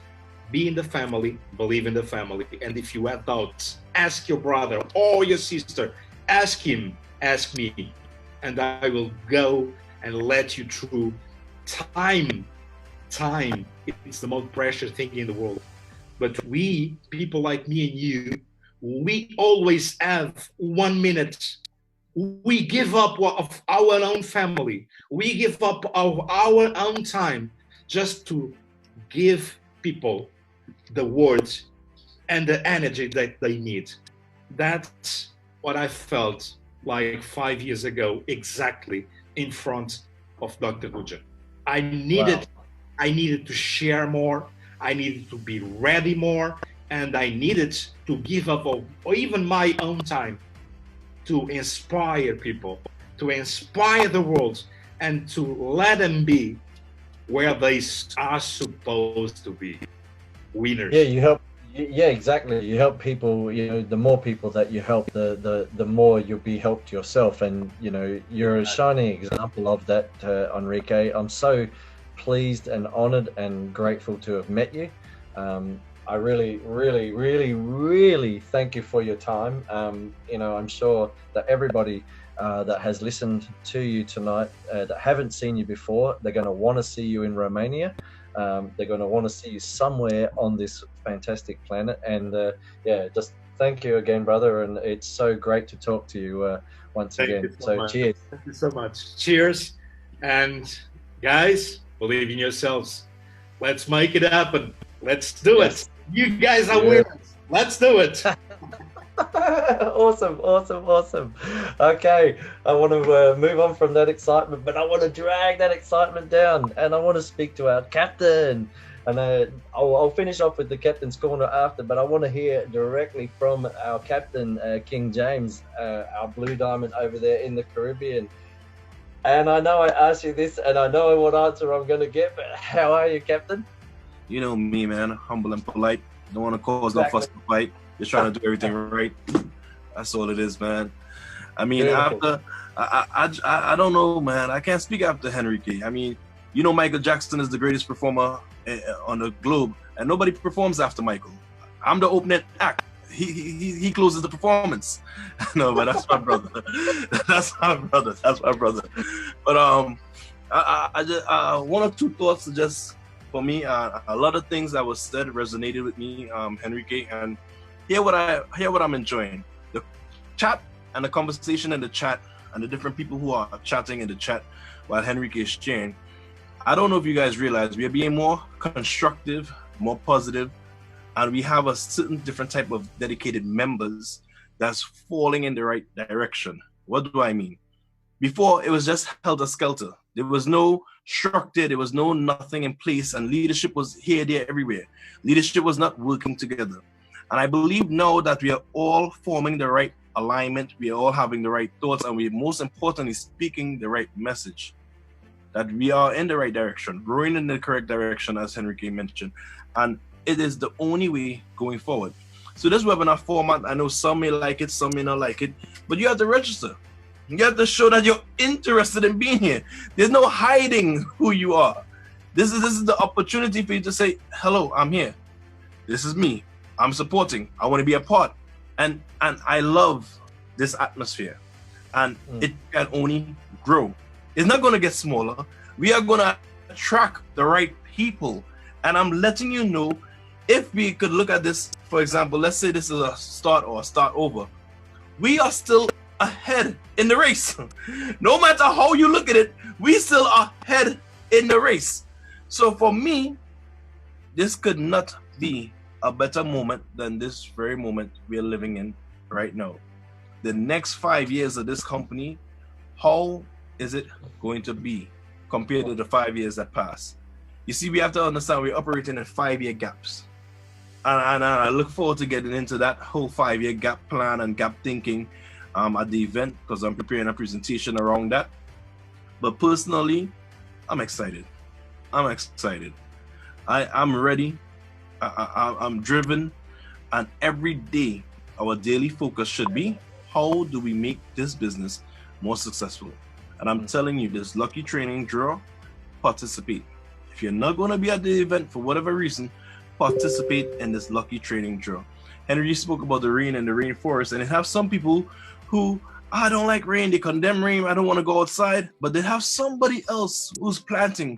Be in the family, believe in the family. And if you have doubts, ask your brother or your sister. Ask him, ask me. And I will go and let you through. Time, it's the most precious thing in the world. But we, people like me and you, we always have 1 minute. We give up of our own family. We give up of our own time just to give people the words and the energy that they need. That's what I felt like 5 years ago, exactly in front of Dr. Guja. I needed to share more. I needed to be ready more, and I needed to give up or even my own time to inspire people, to inspire the world, and to let them be where they are supposed to be. Winners. Yeah, you help. Yeah, exactly. You help people. The more people that you help, the more you'll be helped yourself. And you're a shining example of that, Henrique. I'm so pleased and honored and grateful to have met you. I really, really, really, really thank you for your time. I'm sure that everybody that has listened to you tonight that haven't seen you before, they're going to want to see you in Romania. They're going to want to see you somewhere on this fantastic planet. And just thank you again, brother. And it's so great to talk to you once again. So cheers. Thank you so much. Cheers. And guys, believe in yourselves. Let's make it happen. Let's do it. You guys are winners. Let's do it. Awesome. Okay, I want to move on from that excitement, but I want to drag that excitement down, and I want to speak to our captain. And I'll finish off with the captain's corner after, but I want to hear directly from our captain, King Jayms, our blue diamond over there in the Caribbean. And I know I asked you this, and I know what answer I'm going to get, but how are you, Captain? You know me, man. Humble and polite. Don't want to cause no fuss and fight. Just trying to do everything right. That's all it is, man. I mean, after I don't know, man. I can't speak after Henrique. I mean, You know, Michael Jackson is the greatest performer on the globe, and nobody performs after Michael. I'm the opening act. He closes the performance. No, but that's my brother. That's my brother. But I just one or two thoughts just for me. A lot of things that was said resonated with me, Henrique, and hear what I'm enjoying. The chat and the conversation in the chat and the different people who are chatting in the chat while Henrique is sharing. I don't know if you guys realize we are being more constructive, more positive, and we have a certain different type of dedicated members that's falling in the right direction. What do I mean? Before, it was just helter-skelter. There was no structure, there was no nothing in place, and leadership was here, there, everywhere. Leadership was not working together. And I believe now that we are all forming the right alignment, we are all having the right thoughts, and we're most importantly speaking the right message. That we are in the right direction, growing in the correct direction, as Henrique mentioned. And it is the only way going forward. So this webinar format, I know some may like it, some may not like it, but you have to register. You have to show that you're interested in being here. There's no hiding who you are. This is the opportunity for you to say, hello, I'm here. This is me. I'm supporting. I want to be a part. And I love this atmosphere. And it can only grow. It's not going to get smaller. We are going to attract the right people. And I'm letting you know, if we could look at this, for example, let's say this is a start or a start over. We are still ahead in the race. No matter how you look at it, we still are ahead in the race. So for me, this could not be a better moment than this very moment we are living in right now. The next 5 years of this company, how is it going to be compared to the 5 years that passed? You see, we have to understand we're operating in 5-year gaps. And I look forward to getting into that whole 5-year gap plan and gap thinking at the event, because I'm preparing a presentation around that. But personally, I'm excited. I'm excited. I'm ready. I'm driven. And every day, our daily focus should be, how do we make this business more successful? And I'm telling you, this lucky training draw, participate. If you're not going to be at the event for whatever reason, participate in this lucky training draw. Henry spoke about the rain and the rainforest, and it have some people who, I don't like rain, they condemn rain, I don't want to go outside, but they have somebody else who's planting,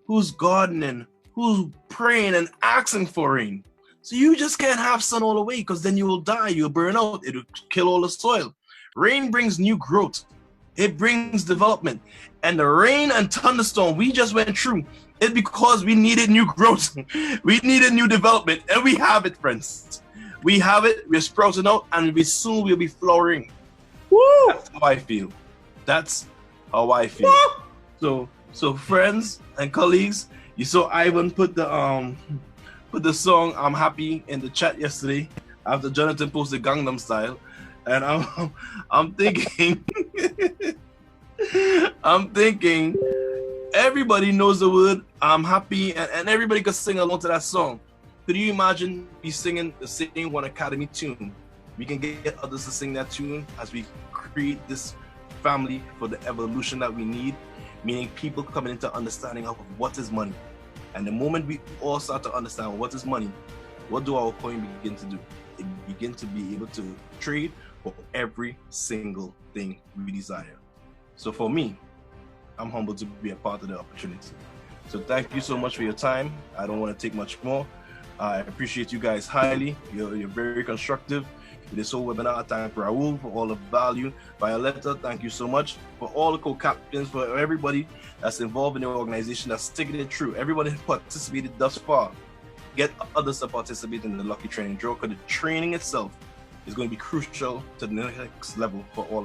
who's gardening, who's praying and asking for rain. So you just can't have sun all the way, because then you will die, you'll burn out, it'll kill all the soil. Rain brings new growth. It brings development. And the rain and thunderstorm we just went through, it's because we needed new growth. We needed new development. And we have it, friends. We have it. We're sprouting out, and we soon will be flowering. Woo! That's how I feel. That's how I feel. So friends and colleagues, you saw Ivan put the song "I'm Happy" in the chat yesterday after Jonathan posted Gangnam Style. And I'm thinking, everybody knows the word "I'm happy," and everybody could sing along to that song. Could you imagine me singing the same One Academy tune? We can get others to sing that tune as we create this family for the evolution that we need, meaning people coming into understanding of what is money. And the moment we all start to understand what is money, what do our coin begin to do? It begin to be able to trade for every single thing we desire. So for me, I'm humbled to be a part of the opportunity. So thank you so much for your time. I don't want to take much more. I appreciate you guys highly. You're very constructive. This whole webinar, I thank Raul for all the value. Violetta, thank you so much. For all the co-captains, for everybody that's involved in the organization, that's sticking it through. Everybody who participated thus far. Get others to participate in the Lucky Training Draw, because the training itself is going to be crucial to the next level for all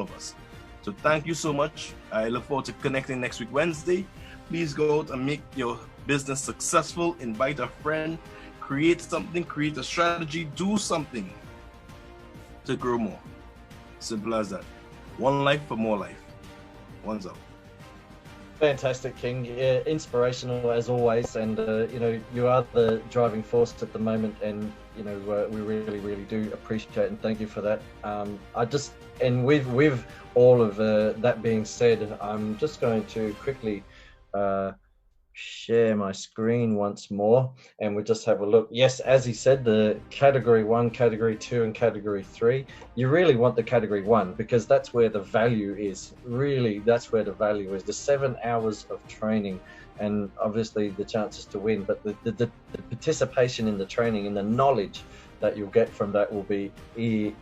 of us. So thank you so much. I look forward to connecting next week, Wednesday. Please go out and make your business successful. Invite a friend, create something, create a strategy, do something to grow more. Simple as that. One life for more life. One's out. Fantastic, King. Yeah, inspirational as always, and you know, you are the driving force at the moment, and you know, we really do appreciate it, and thank you for that. And with all of that being said, I'm just going to quickly share my screen once more, and we'll just have a look. Yes, as he said, the category 1, category 2, and category 3, you really want the category 1 because that's where the value is. Really, that's where the value is. The 7 hours of training and obviously the chances to win, but the participation in the training and the knowledge that you'll get from that will be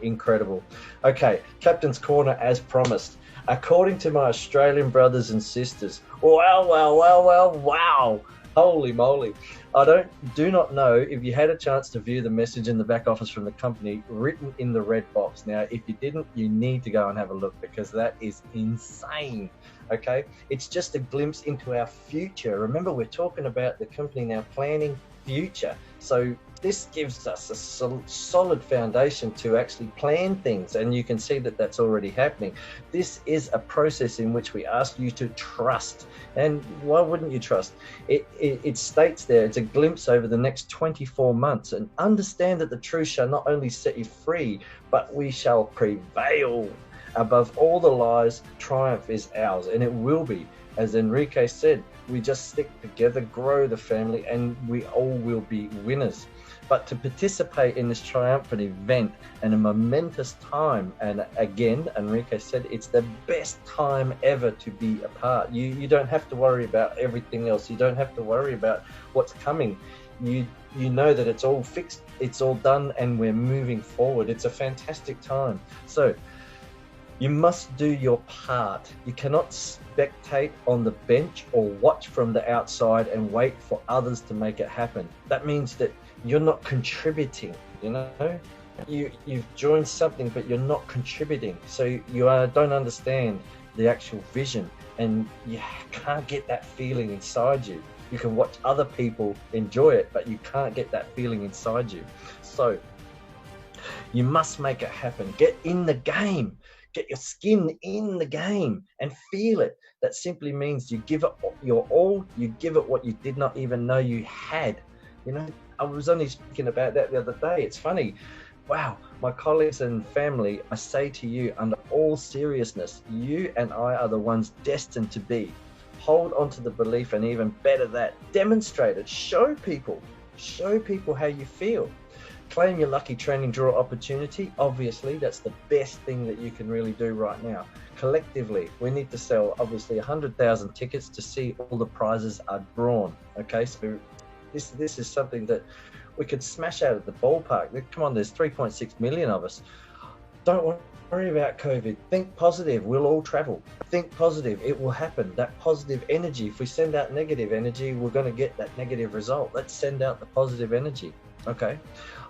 incredible. Okay, Captain's Corner as promised. According to my Australian brothers and sisters, wow, holy moly. I do not know if you had a chance to view the message in the back office from the company written in the red box. Now, if you didn't, you need to go and have a look because that is insane. Okay, it's just a glimpse into our future. Remember, we're talking about the company now planning future. So this gives us a solid foundation to actually plan things, and you can see that that's already happening. This is a process in which we ask you to trust, and why wouldn't you trust? It states there, it's a glimpse over the next 24 months, and understand that the truth shall not only set you free, but we shall prevail. Above all the lies, triumph is ours, and it will be. As Henrique said, we just stick together, grow the family, and we all will be winners. But to participate in this triumphant event and a momentous time, and again, Henrique said, it's the best time ever to be a part. You don't have to worry about everything else. You don't have to worry about what's coming. You know that it's all fixed, it's all done, and we're moving forward. It's a fantastic time. So you must do your part. You cannot spectate on the bench or watch from the outside and wait for others to make it happen. That means that you're not contributing, you know? You've joined something, but you're not contributing. So you don't understand the actual vision, and you can't get that feeling inside you. You can watch other people enjoy it, but you can't get that feeling inside you. So you must make it happen. Get in the game. Get your skin in the game and feel it. That simply means you give it your all, you give it what you did not even know you had. You know, I was only speaking about that the other day. It's funny. Wow, my colleagues and family, I say to you under all seriousness, you and I are the ones destined to be. Hold on to the belief, and even better that, demonstrate it. Show people how you feel. Claim your lucky training draw opportunity. Obviously, that's the best thing that you can really do right now. Collectively, we need to sell obviously 100,000 tickets to see all the prizes are drawn. Okay, so this is something that we could smash out of the ballpark. Come on, there's 3.6 million of us. Don't worry about COVID. Think positive. We'll all travel. Think positive. It will happen. That positive energy. If we send out negative energy, we're going to get that negative result. Let's send out the positive energy. Okay.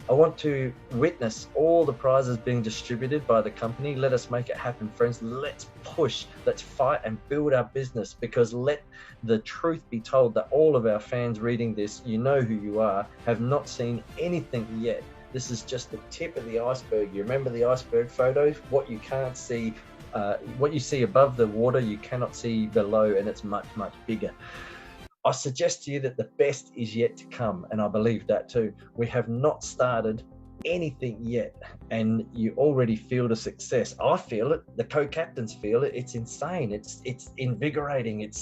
I want to witness all the prizes being distributed by the company. Let us make it happen, friends. Let's push, let's fight and build our business, because let the truth be told that all of our fans reading this, you know who you are, have not seen anything yet. This is just the tip of the iceberg. You remember the iceberg photo? What you can't see, what you see above the water, you cannot see below, and it's much, much bigger. I suggest to you that the best is yet to come, and I believe that too. We have not started anything yet, and you already feel the success. I feel it. The co-captains feel it. It's insane. It's invigorating. It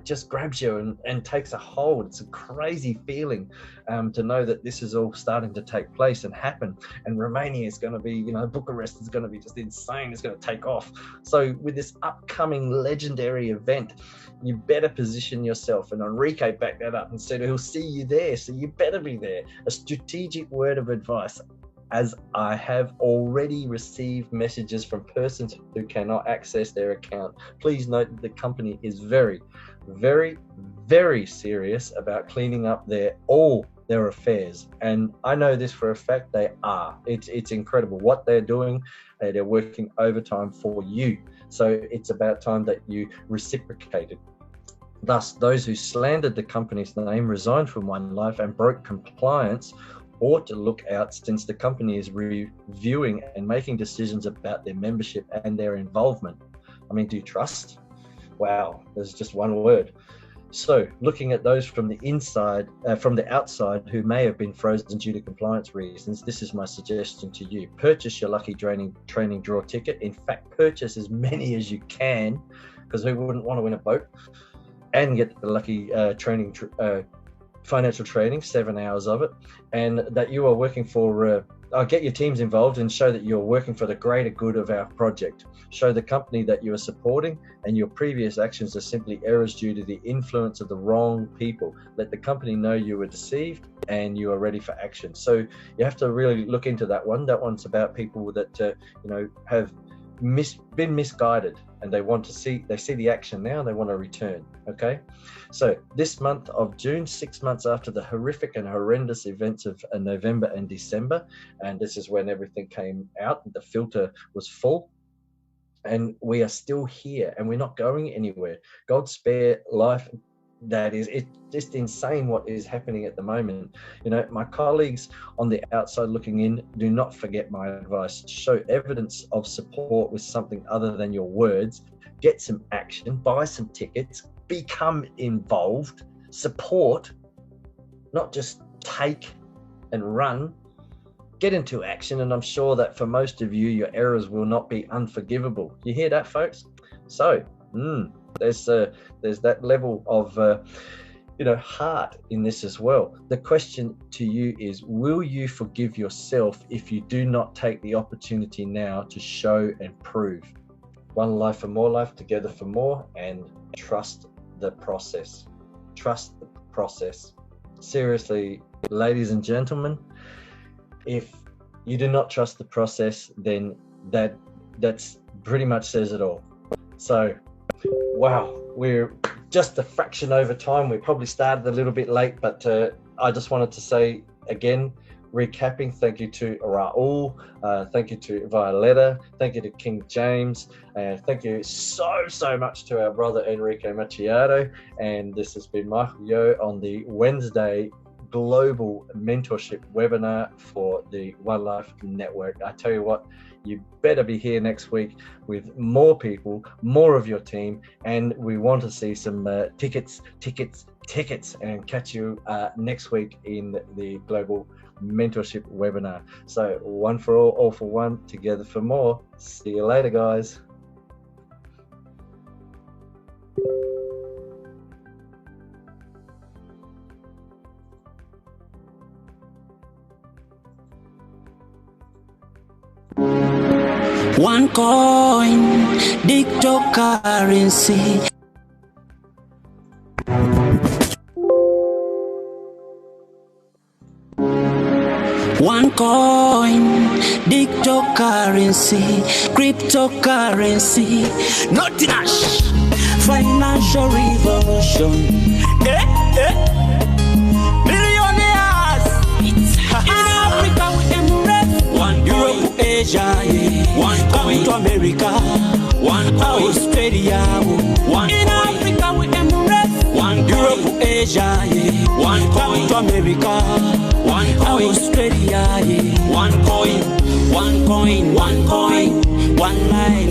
just grabs you and takes a hold. It's a crazy feeling to know that this is all starting to take place and happen. And Romania is going to be, Bucharest is going to be just insane. It's going to take off. So with this upcoming legendary event, you better position yourself. And Henrique backed that up and said he'll see you there. So you better be there. A strategic word of advice. As I have already received messages from persons who cannot access their account, please note that the company is very, very, very serious about cleaning up all their affairs. And I know this for a fact, they are. It's incredible what they're doing. They're working overtime for you. So it's about time that you reciprocated. Thus, those who slandered the company's name, resigned from OneLife and broke compliance ought to look out, since the company is reviewing and making decisions about their membership and their involvement. I mean, do you trust? Wow, there's just one word. So looking at those from the outside who may have been frozen due to compliance reasons, this is my suggestion to you. Purchase your lucky training draw ticket. In fact, purchase as many as you can, because who wouldn't want to win a boat? and get the lucky financial training, 7 hours of it, and that you are working for, get your teams involved and show that you're working for the greater good of our project. Show the company that you are supporting and your previous actions are simply errors due to the influence of the wrong people. Let the company know you were deceived and you are ready for action. So you have to really look into that one. That one's about people that, have been misguided, and they see the action now and they want to return. Okay, so this month of June, 6 months after the horrific and horrendous events of November and December, and this is when everything came out, the filter was full, and we are still here and we're not going anywhere. God spare life. That is, it's just insane what is happening at the moment. My colleagues on the outside looking in, do not forget my advice. Show evidence of support with something other than your words. Get some action, buy some tickets, become involved, support, not just take and run. Get into action, and I'm sure that for most of you, your errors will not be unforgivable. You hear that, folks? So, there's that level of heart in this as well. The question to you is, will you forgive yourself if you do not take the opportunity now to show and prove? One life for more life, together for more, and trust the process. Trust the process. Seriously, ladies and gentlemen, if you do not trust the process, then that's pretty much says it all. So, wow, we're just a fraction over time. We probably started a little bit late, but I just wanted to say again, recapping, thank you to Raul, thank you to Violetta, thank you to King Jayms, and thank you so much to our brother Henrique Machado. And this has been Michael Yo on the Wednesday Global Mentorship webinar for the OneLife Network. I tell you what, you better be here next week with more people, more of your team, and we want to see some tickets, and catch you next week in the Global Mentorship webinar. So one for all for one, together for more. See you later, guys. OneCoin, cryptocurrency. OneCoin, cryptocurrency, not Nash, financial revolution. Billionaires, in Africa we embrace Europe, Asia, come to America, Australia, in Africa we embrace Europe, Asia, come to America, Australia, OneCoin, one line,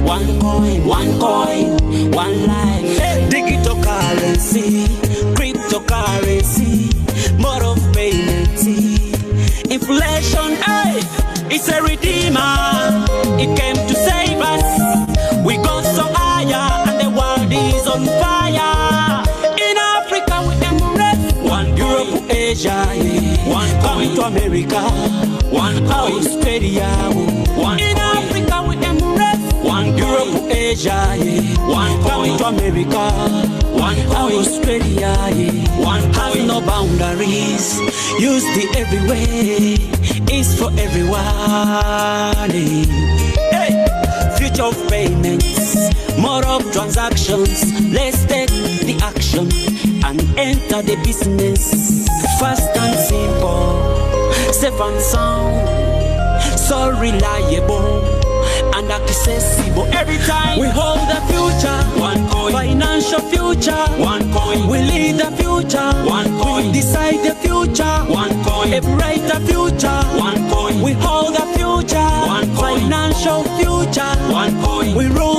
OneCoin, one line, digital currency, cryptocurrency, mode of payment, inflation, it's a redeemer, it came to save us, we go so higher and the world is on fire. In Africa we embrace Europe, Asia, coming to America, Australia, in Africa we embrace Europe, Asia, coming to America, Australia, has no boundaries, used everywhere, is for everyone. Future of payments, more of transactions, let's take the action and enter the business. Fast and simple, safe and sound, so reliable and accessible. Every time we hold the future, OneCoin, financial future, OneCoin, we lead the future, OneCoin, we decide the future, OneCoin, a brighter future, OneCoin, we hold the future, OneCoin, financial future, OneCoin, we rule